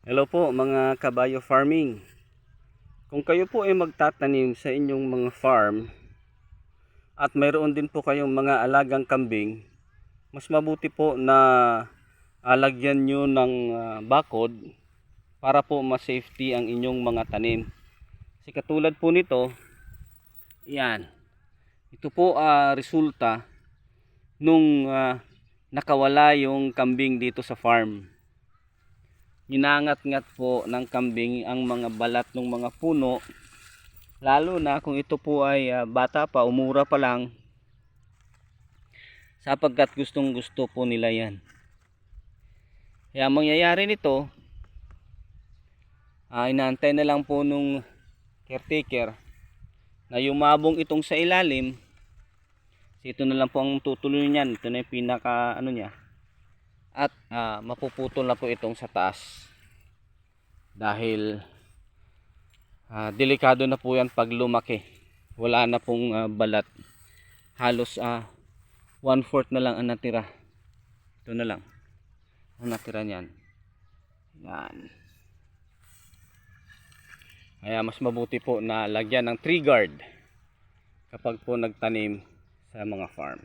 Hello po mga kabayo farming. Kung kayo po ay magtatanim sa inyong mga farm at mayroon din po kayong mga alagang kambing, mas mabuti po na alagyan nyo ng bakod para po ma-safety ang inyong mga tanim. Kasi katulad po nito, yan. Ito po resulta nung nakawala yung kambing dito sa farm. Ginangat-ngat po ng kambing ang mga balat ng mga puno, lalo na kung ito po ay bata pa, umura pa lang, sapagkat gustong gusto po nila yan. Kaya mangyayari nito, inaantay na lang po nung caretaker na yumabong itong sa ilalim. Ito na lang po ang tutuloy niyan. Ito na yung pinaka niya. At mapuputol na po itong sa taas dahil delikado na po yan pag lumaki. Wala na pong balat, halos 1/4 na lang ang natira. Ito na lang ang natira niyan. Yan. Kaya mas mabuti po na lagyan ng tree guard kapag po nagtanim sa mga farm.